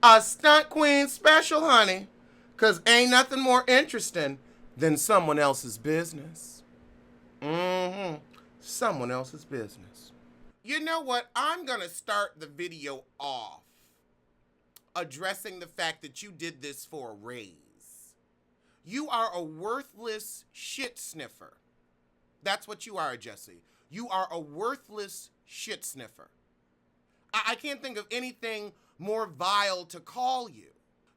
A stunt queen special, honey. 'Cause ain't nothing more interesting than someone else's business. Someone else's business. You know what? I'm gonna start the video off addressing the fact that you did this for a raise. You are a worthless shit sniffer. That's what you are, Jussie. You are a worthless shit sniffer. I can't think of anything more vile to call you.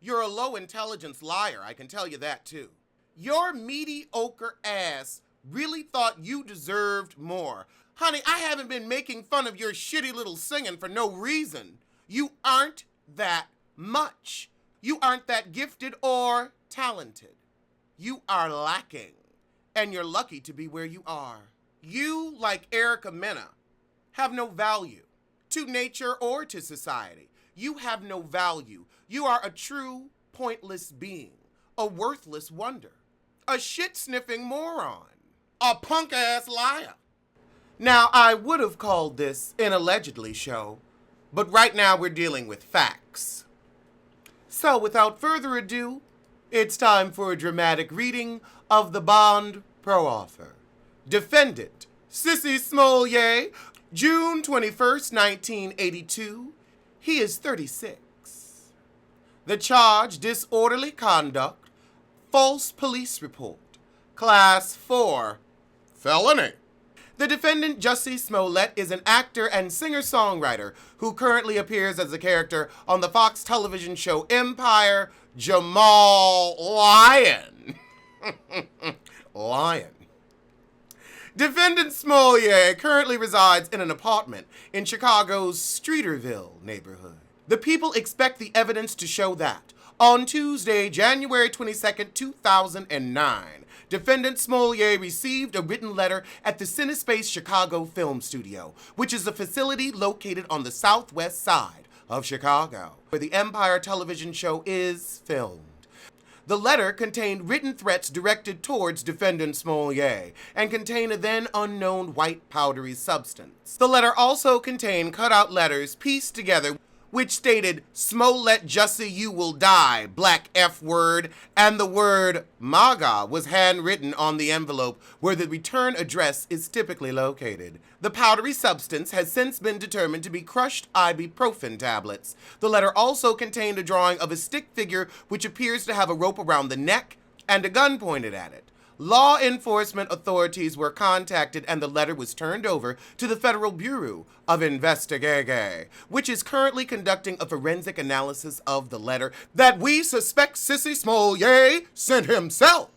You're a low intelligence liar, I can tell you that too. Your mediocre ass really thought you deserved more. Honey, I haven't been making fun of your shitty little singing for no reason. You aren't that much. You aren't that gifted or talented. You are lacking, and you're lucky to be where you are. You, like Erica Mena, have no value to nature or to society. You have no value. You are a true, pointless being, a worthless wonder, a shit-sniffing moron, a punk-ass liar. Now, I would have called this an allegedly show, but right now we're dealing with facts. So, without further ado, it's time for a dramatic reading of the bond pro-offer. Defendant, Jussie Smollett, June 21st, 1982. He is 36. The charge, disorderly conduct, false police report, class 4, felony. The defendant, Jussie Smollett, is an actor and singer-songwriter who currently appears as a character on the Fox television show Empire, Jamal Lion. Lion. Defendant Smollett currently resides in an apartment in Chicago's Streeterville neighborhood. The people expect the evidence to show that on Tuesday, January 22nd, 2009, defendant Smollett received a written letter at the CineSpace Chicago Film Studio, which is a facility located on the southwest side of Chicago, where the Empire television show is filmed. The letter contained written threats directed towards defendant Smollett and contained a then unknown white powdery substance. The letter also contained cutout letters pieced together which stated, "Smollett Jussie, you will die, black F word," and the word MAGA was handwritten on the envelope where the return address is typically located. The powdery substance has since been determined to be crushed ibuprofen tablets. The letter also contained a drawing of a stick figure which appears to have a rope around the neck and a gun pointed at it. Law enforcement authorities were contacted and the letter was turned over to the Federal Bureau of Investigation, which is currently conducting a forensic analysis of the letter that we suspect Jussie Smollett sent himself.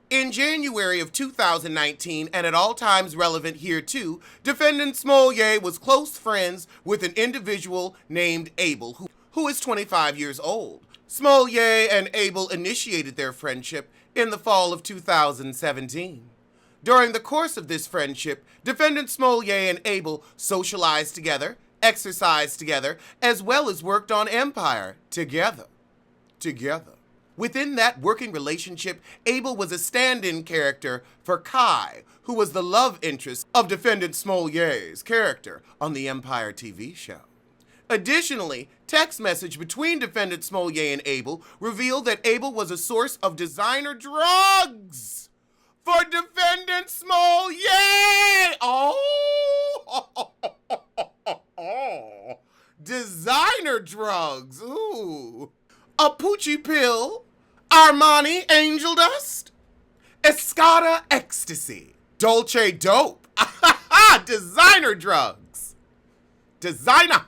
In January of 2019, and at all times relevant here too, defendant Smollett was close friends with an individual named Abel, who is 25 years old. Smollett and Abel initiated their friendship in the fall of 2017. During the course of this friendship, defendant Smollett and Abel socialized together, exercised together, as well as worked on Empire together. Within that working relationship, Abel was a stand-in character for Kai, who was the love interest of defendant Smollett's character on the Empire TV show. Additionally, text message between defendant Smollett and Abel revealed that Abel was a source of designer drugs for defendant Smollett. Oh, designer drugs. Ooh. A Poochie pill, Armani angel dust, Escada ecstasy, Dolce dope. Designer drugs. Designer.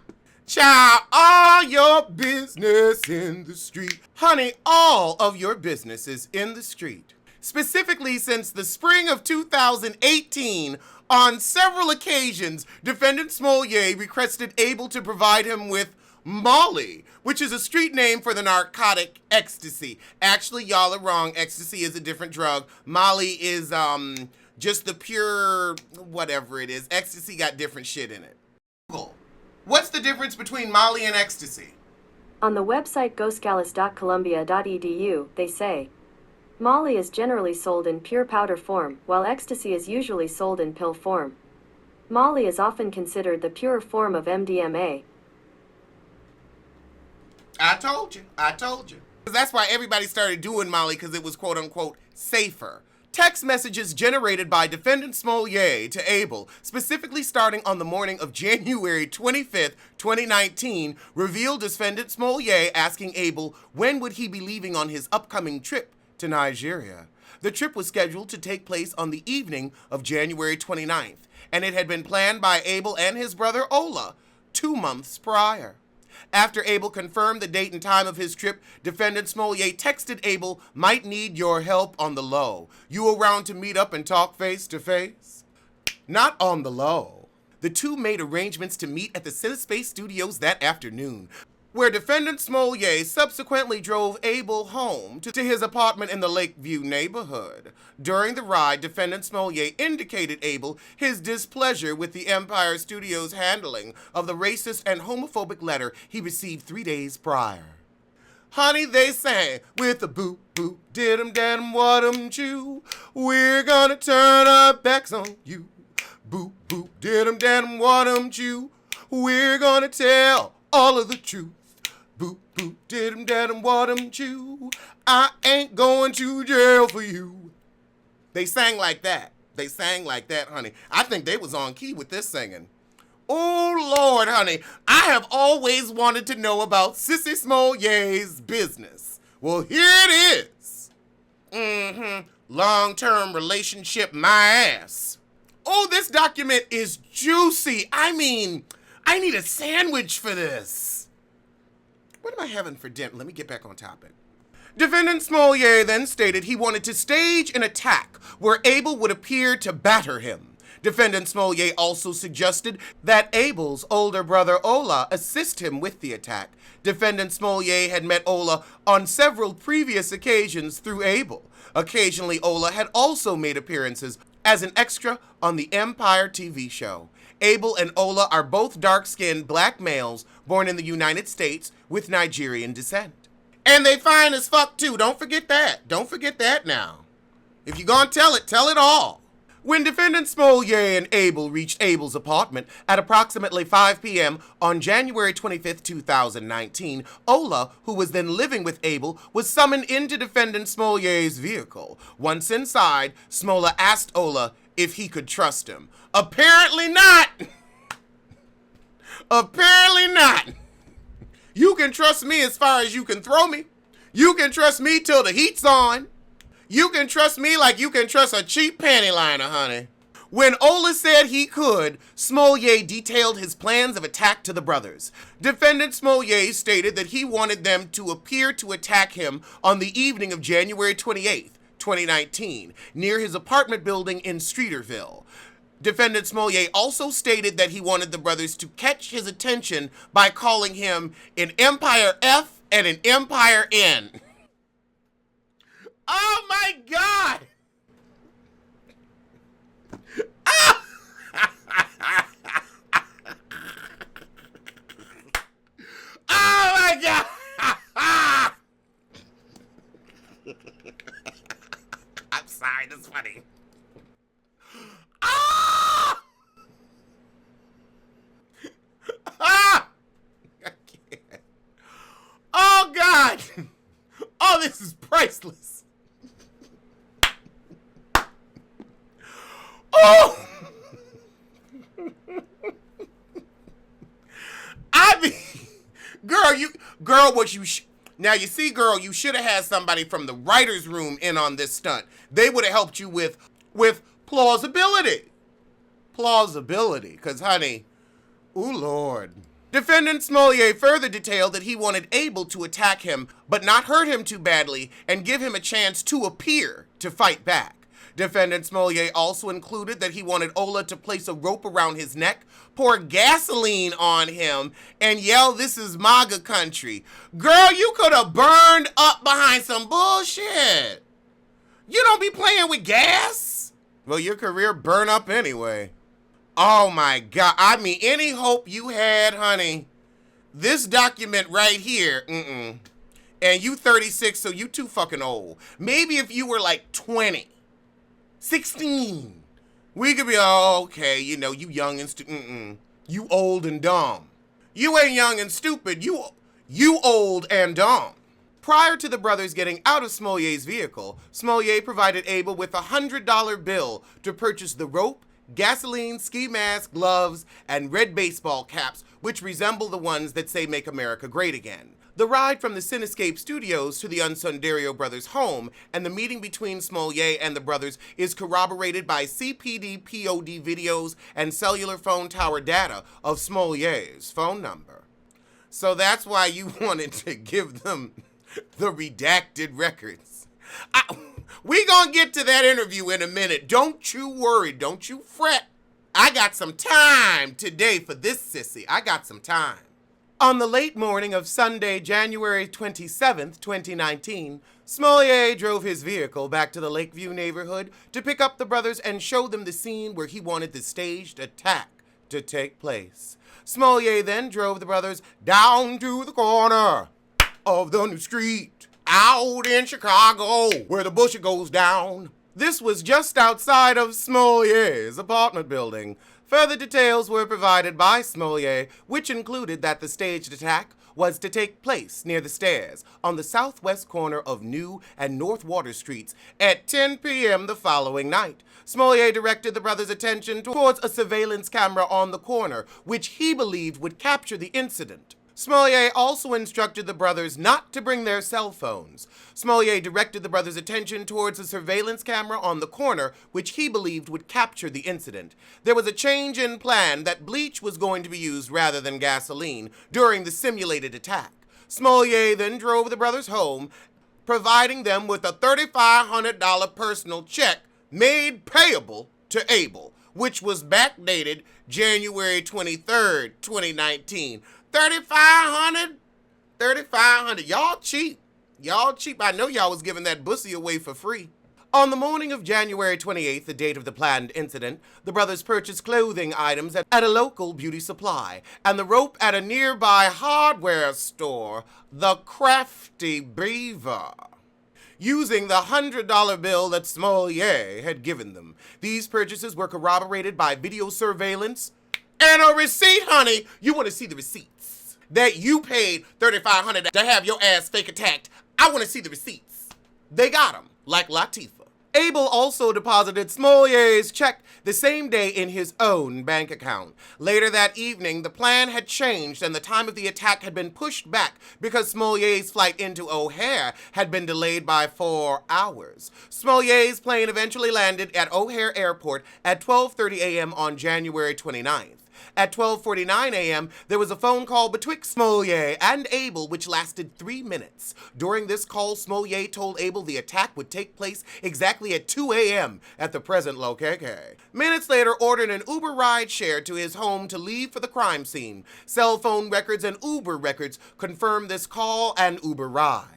Child, all your business in the street. Honey, all of your business is in the street. Specifically, since the spring of 2018, on several occasions, defendant Smollett requested Abel to provide him with Molly, which is a street name for the narcotic ecstasy. Actually, y'all are wrong. Ecstasy is a different drug. Molly is just the pure whatever it is. Ecstasy got different shit in it. Google. What's the difference between Molly and ecstasy? On the website goscalis.columbia.edu, they say, Molly is generally sold in pure powder form, while ecstasy is usually sold in pill form. Molly is often considered the pure form of MDMA. I told you. I told you. That's why everybody started doing Molly, because it was quote unquote safer. Text messages generated by defendant Smollett to Abel, specifically starting on the morning of January 25th, 2019, revealed defendant Smollett asking Abel when would he be leaving on his upcoming trip to Nigeria. The trip was scheduled to take place on the evening of January 29th, and it had been planned by Abel and his brother Ola 2 months prior. After Abel confirmed the date and time of his trip, defendant Smollett texted Abel, "Might need your help on the low. You around to meet up and talk face to face?" Not on the low. The two made arrangements to meet at the Cinespace Studios that afternoon, where defendant Smollett subsequently drove Abel home to his apartment in the Lakeview neighborhood. During the ride, defendant Smollett indicated Abel his displeasure with the Empire Studios' handling of the racist and homophobic letter he received 3 days prior. Honey, they sang with a boop boop, did-em, dad-em, what-em, chew. We're gonna turn our backs on you. Boop boop, did-em, dad-em, what-em, chew. We're gonna tell all of the truth. Boop, boop, did-em, dad-em, what-em, chew. I ain't going to jail for you. They sang like that. They sang like that, honey. I think they was on key with this singing. Oh, Lord, honey. I have always wanted to know about Jussie Smollett's business. Well, here it is. Long-term relationship, my ass. Oh, this document is juicy. I mean, I need a sandwich for this. What am I having for dinner? Let me get back on topic. Defendant Smollett then stated he wanted to stage an attack where Abel would appear to batter him. Defendant Smollett also suggested that Abel's older brother Ola assist him with the attack. Defendant Smollett had met Ola on several previous occasions through Abel. Occasionally, Ola had also made appearances as an extra on the Empire TV show. Abel and Ola are both dark-skinned black males born in the United States with Nigerian descent. And they fine as fuck too, don't forget that. Don't forget that now. If you're gonna tell it all. When defendant Smollett and Abel reached Abel's apartment at approximately 5 p.m. on January 25th, 2019, Ola, who was then living with Abel, was summoned into defendant Smollett's vehicle. Once inside, Smollett asked Ola if he could trust him. Apparently not. Apparently not. You can trust me as far as you can throw me. You can trust me till the heat's on. You can trust me like you can trust a cheap panty liner, honey. When Ola said he could, Smollett detailed his plans of attack to the brothers. Defendant Smollett stated that he wanted them to appear to attack him on the evening of January 28th, 2019, near his apartment building in Streeterville. Defendant Smollett also stated that he wanted the brothers to catch his attention by calling him an Empire F and an Empire N. Oh my God! Oh my God! I'm sorry, that's funny. Ah! Ah! I can't. Oh God! Oh, this is priceless. Oh! I mean, now you see, girl, you should have had somebody from the writer's room in on this stunt. They would have helped you with plausibility. Plausibility, because honey, ooh Lord. Defendant Smollett further detailed that he wanted Abel to attack him, but not hurt him too badly and give him a chance to appear to fight back. Defendant Smollett also included that he wanted Ola to place a rope around his neck, pour gasoline on him, and yell, "This is MAGA country." Girl, you could have burned up behind some bullshit. You don't be playing with gas. Well, your career burn up anyway. Oh my God. I mean, any hope you had, honey, this document right here, And you 36, so you too fucking old. Maybe if you were like 20. 16. We could be, oh, okay, you know, you young and stupid. You old and dumb. You ain't young and stupid. You You old and dumb. Prior to the brothers getting out of Smollett's vehicle, Smollett provided Abel with a $100 bill to purchase the rope, gasoline, ski mask, gloves, and red baseball caps, which resemble the ones that say Make America Great Again. The ride from the Cinescape Studios to the Unsundario brothers' home and the meeting between Smollett and the brothers is corroborated by CPD POD videos and cellular phone tower data of Smollett's phone number. So that's why you wanted to give them the redacted records. We gonna get to that interview in a minute. Don't you worry. Don't you fret. I got some time today for this, sissy. I got some time. On the late morning of Sunday, January 27th, 2019, Smollett drove his vehicle back to the Lakeview neighborhood to pick up the brothers and show them the scene where he wanted the staged attack to take place. Smollett then drove the brothers down to the corner of the new street out in Chicago where the bullshit goes down. This was just outside of Smollett's apartment building. Further details were provided by Smollett, which included that the staged attack was to take place near the stairs on the southwest corner of New and North Water Streets at 10 p.m. the following night. Smollett directed the brothers' attention towards a surveillance camera on the corner, which he believed would capture the incident. Smollett also instructed the brothers not to bring their cell phones. Smollett directed the brothers' attention towards a surveillance camera on the corner, which he believed would capture the incident. There was a change in plan that bleach was going to be used rather than gasoline during the simulated attack. Smollett then drove the brothers home, providing them with a $3,500 personal check made payable to Abel, which was backdated January 23rd, 2019. 3,500? 3,500. Y'all cheap. Y'all cheap. I know y'all was giving that bussy away for free. On the morning of January 28th, the date of the planned incident, the brothers purchased clothing items at a local beauty supply and the rope at a nearby hardware store, the Crafty Beaver, using the $100 bill that Smollett had given them. These purchases were corroborated by video surveillance and a receipt, honey. You want to see the receipts that you paid $3,500 to have your ass fake attacked. I want to see the receipts. They got them, like Latifah. Abel also deposited Smollett's check the same day in his own bank account. Later that evening, the plan had changed and the time of the attack had been pushed back because Smollett's flight into O'Hare had been delayed by 4 hours. Smollett's plane eventually landed at O'Hare Airport at 12:30 a.m. on January 29th. At 12:49 a.m., there was a phone call betwixt Smollett and Abel, which lasted 3 minutes. During this call, Smollett told Abel the attack would take place exactly at 2 a.m. at the present location. Minutes later, ordered an Uber ride share to his home to leave for the crime scene. Cell phone records and Uber records confirmed this call and Uber ride.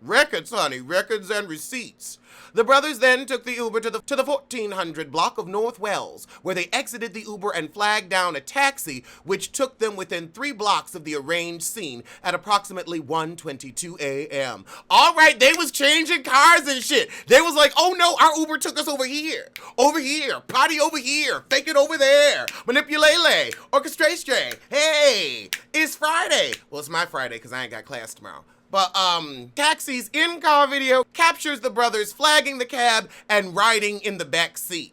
Records, honey, records and receipts. The brothers then took the Uber to the 1400 block of North Wells, where they exited the Uber and flagged down a taxi, which took them within 3 blocks of the arranged scene at approximately 1:22 a.m. All right, they was changing cars and shit. They was like, oh no, our Uber took us over here, potty over here, fake it over there, manipulate, orchestration. Hey, it's Friday. Well, it's my Friday because I ain't got class tomorrow. But, Taxi's in-car video captures the brothers flagging the cab and riding in the back seat.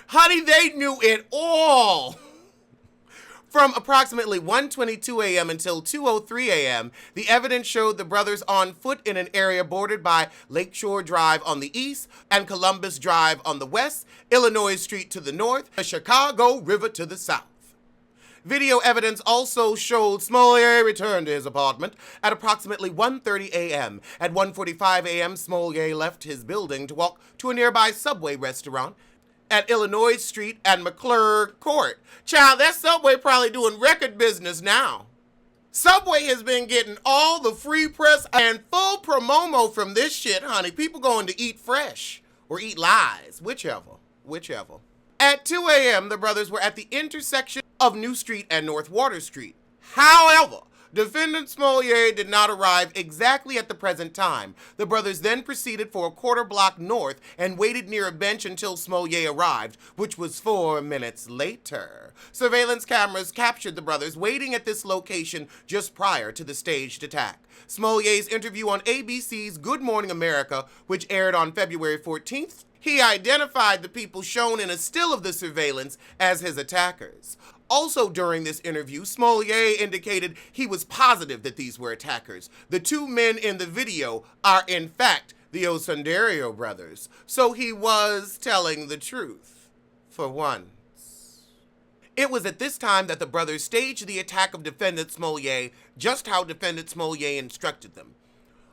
Honey, they knew it all. From approximately 1:22 a.m. until 2:03 a.m., the evidence showed the brothers on foot in an area bordered by Lakeshore Drive on the east and Columbus Drive on the west, Illinois Street to the north, the Chicago River to the south. Video evidence also showed Smollett returned to his apartment at approximately 1:30 a.m. At 1:45 a.m., Smollett left his building to walk to a nearby Subway restaurant at Illinois Street and McClure Court. Child, that Subway probably doing record business now. Subway has been getting all the free press and full promo from this shit, honey. People going to eat fresh or eat lies, whichever. At 2 a.m., the brothers were at the intersection of New Street and North Water Street. However, Defendant Smollett did not arrive exactly at the present time. The brothers then proceeded for a quarter block north and waited near a bench until Smollett arrived, which was 4 minutes later. Surveillance cameras captured the brothers waiting at this location just prior to the staged attack. Smollett's interview on ABC's Good Morning America, which aired on February 14th, he identified the people shown in a still of the surveillance as his attackers. Also during this interview, Smollett indicated he was positive that these were attackers. The two men in the video are in fact the Osundario brothers, so he was telling the truth, for once. It was at this time that the brothers staged the attack of Defendant Smollett, just how Defendant Smollett instructed them.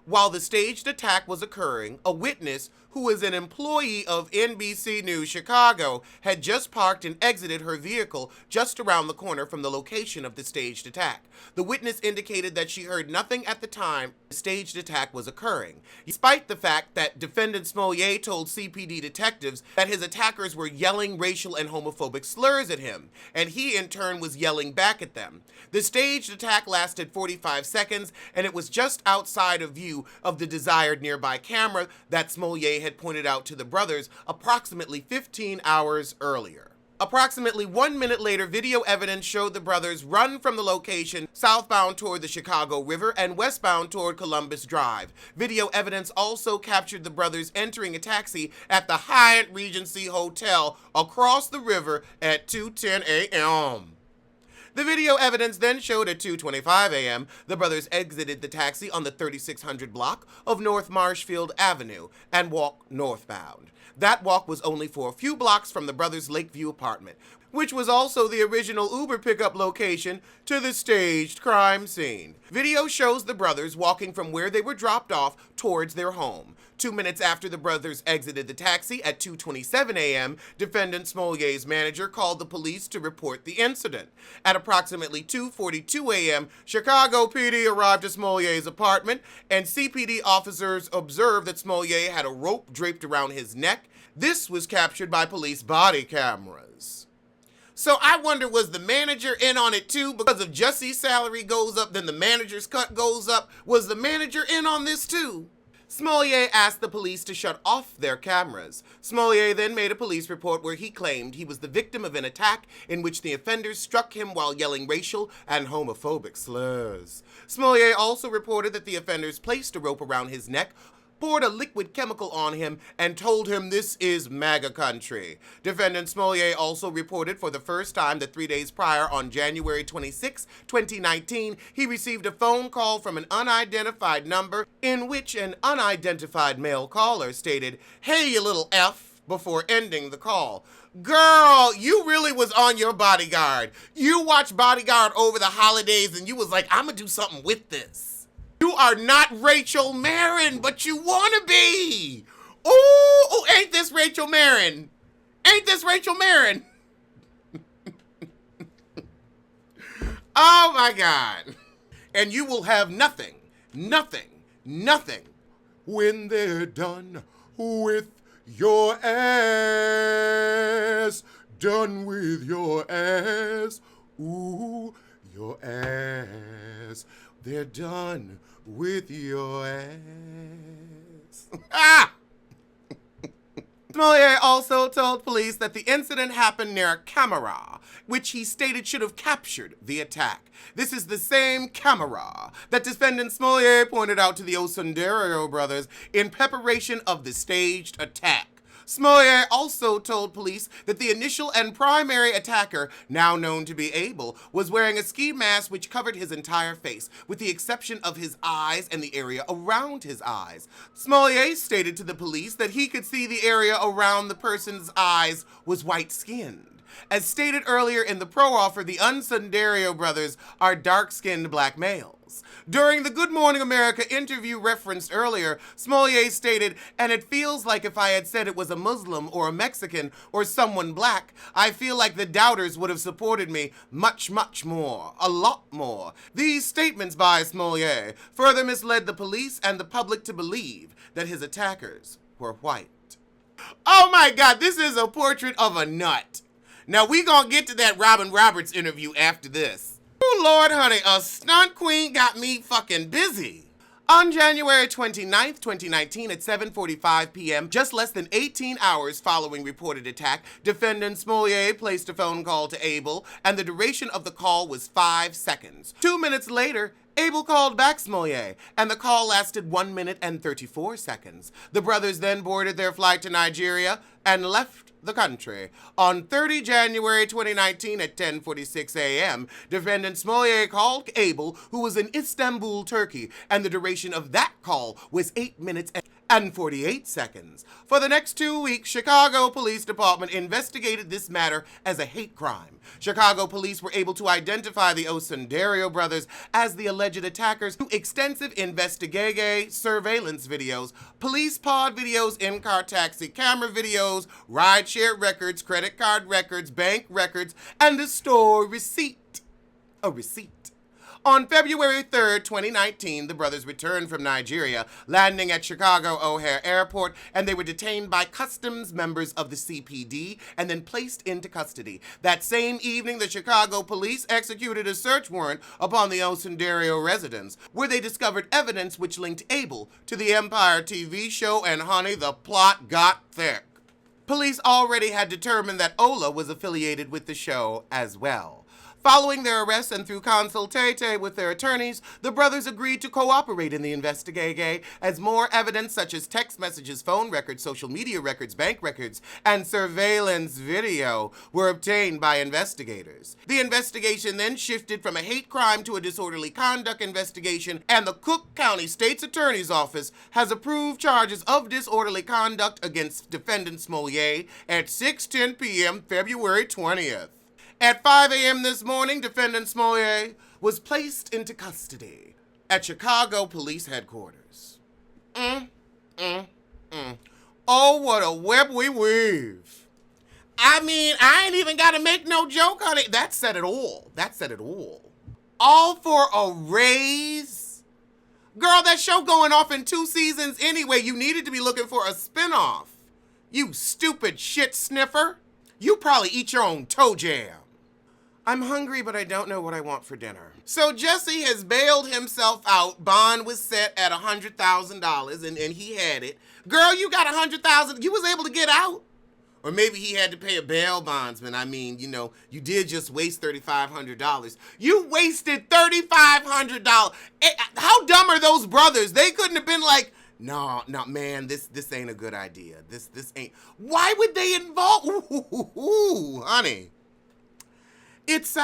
While the staged attack was occurring, a witness, who is an employee of NBC News Chicago, had just parked and exited her vehicle just around the corner from the location of the staged attack. The witness indicated that she heard nothing at the time the staged attack was occurring, despite the fact that Defendant Smollett told CPD detectives that his attackers were yelling racial and homophobic slurs at him, and he in turn was yelling back at them. The staged attack lasted 45 seconds, and it was just outside of view of the desired nearby camera that Smollett had pointed out to the brothers approximately 15 hours earlier. Approximately 1 minute later, video evidence showed the brothers run from the location southbound toward the Chicago River and westbound toward Columbus Drive. Video evidence also captured the brothers entering a taxi at the Hyatt Regency Hotel across the river at 2:10 a.m. The video evidence then showed at 2:25 a.m. the brothers exited the taxi on the 3600 block of North Marshfield Avenue and walked northbound. That walk was only for a few blocks from the brothers' Lakeview apartment, which was also the original Uber pickup location to the staged crime scene. Video shows the brothers walking from where they were dropped off towards their home. 2 minutes after the brothers exited the taxi at 2:27 a.m., Defendant Smollett's manager called the police to report the incident. At approximately 2:42 a.m., Chicago PD arrived at Smollett's apartment, and CPD officers observed that Smollett had a rope draped around his neck. This was captured by police body cameras. So I wonder, was the manager in on it too? Because if Jussie's salary goes up, then the manager's cut goes up. Was the manager in on this too? Smollett asked the police to shut off their cameras. Smollett then made a police report where he claimed he was the victim of an attack in which the offenders struck him while yelling racial and homophobic slurs. Smollett also reported that the offenders placed a rope around his neck, poured a liquid chemical on him, and told him this is MAGA country. Defendant Smollett also reported for the first time that 3 days prior, on January 26, 2019, he received a phone call from an unidentified number in which an unidentified male caller stated, "Hey, you little F," before ending the call. Girl, you really was on your Bodyguard. You watched Bodyguard over the holidays and you was like, I'm gonna do something with this. You are not Rachel Marin, but you want to be. Ooh, ain't this Rachel Marin? Ain't this Rachel Marin? Oh my God. And you will have nothing, nothing, nothing when they're done with your ass. Done with your ass. Ooh, your ass. They're done with your ass. Ah! Smollett also told police that the incident happened near a camera, which he stated should have captured the attack. This is the same camera that Defendant Smollett pointed out to the Osundario brothers in preparation of the staged attack. Smollett also told police that the initial and primary attacker, now known to be Abel, was wearing a ski mask which covered his entire face, with the exception of his eyes and the area around his eyes. Smollett stated to the police that he could see the area around the person's eyes was white-skinned. As stated earlier in the pro-offer, the Osundario brothers are dark-skinned black males. During the Good Morning America interview referenced earlier, Smollett stated, "And it feels like if I had said it was a Muslim or a Mexican or someone black, I feel like the doubters would have supported me much, much more, a lot more." These statements by Smollett further misled the police and the public to believe that his attackers were white. Oh my God, this is a portrait of a nut. Now we gonna get to that Robin Roberts interview after this. Ooh, Lord, honey, a stunt queen got me fucking busy. On January 29th, 2019 at 7:45 p.m., just less than 18 hours following reported attack, defendant Smollett placed a phone call to Abel, and the duration of the call was 5 seconds. 2 minutes later, Abel called back Smollett, and the call lasted 1 minute and 34 seconds. The brothers then boarded their flight to Nigeria and left the country. On 30 January 2019 at 10:46 a.m., defendant Smollett called Abel, who was in Istanbul, Turkey, and the duration of that call was 8 minutes and 48 seconds. For the next 2 weeks, Chicago Police Department investigated this matter as a hate crime. Chicago police were able to identify the Osundario brothers as the alleged attackers through extensive investigative surveillance videos, police pod videos, in-car taxi camera videos, rideshare records, credit card records, bank records, and a store receipt. A receipt. On February 3rd, 2019, the brothers returned from Nigeria, landing at Chicago O'Hare Airport, and they were detained by customs members of the CPD and then placed into custody. That same evening, the Chicago police executed a search warrant upon the Osundario residence, where they discovered evidence which linked Abel to the Empire TV show, and honey, the plot got thick. Police already had determined that Ola was affiliated with the show as well. Following their arrest and through consultation with their attorneys, the brothers agreed to cooperate in the investigation as more evidence such as text messages, phone records, social media records, bank records, and surveillance video were obtained by investigators. The investigation then shifted from a hate crime to a disorderly conduct investigation, and the Cook County State's Attorney's Office has approved charges of disorderly conduct against defendant Smollett at 6:10 p.m. February 20th. At 5 a.m. this morning, defendant Smollett was placed into custody at Chicago Police Headquarters. Oh, what a web we weave. I mean, I ain't even got to make no joke, honey. That said it all. That said it all. All for a raise? Girl, that show going off in 2 seasons anyway. You needed to be looking for a spinoff. You stupid shit sniffer. You probably eat your own toe jam. I'm hungry, but I don't know what I want for dinner. So Jussie has bailed himself out. Bond was set at $100,000, and he had it. Girl, you got $100,000. You was able to get out. Or maybe he had to pay a bail bondsman. I mean, you know, you did just waste $3,500. You wasted $3,500. How dumb are those brothers? They couldn't have been like, no, man, this ain't a good idea. This ain't. Why would they involve? Ooh, honey. It's,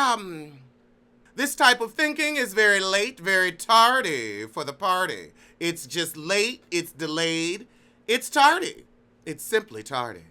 this type of thinking is very late, very tardy for the party. It's just late, it's delayed, it's tardy. It's simply tardy.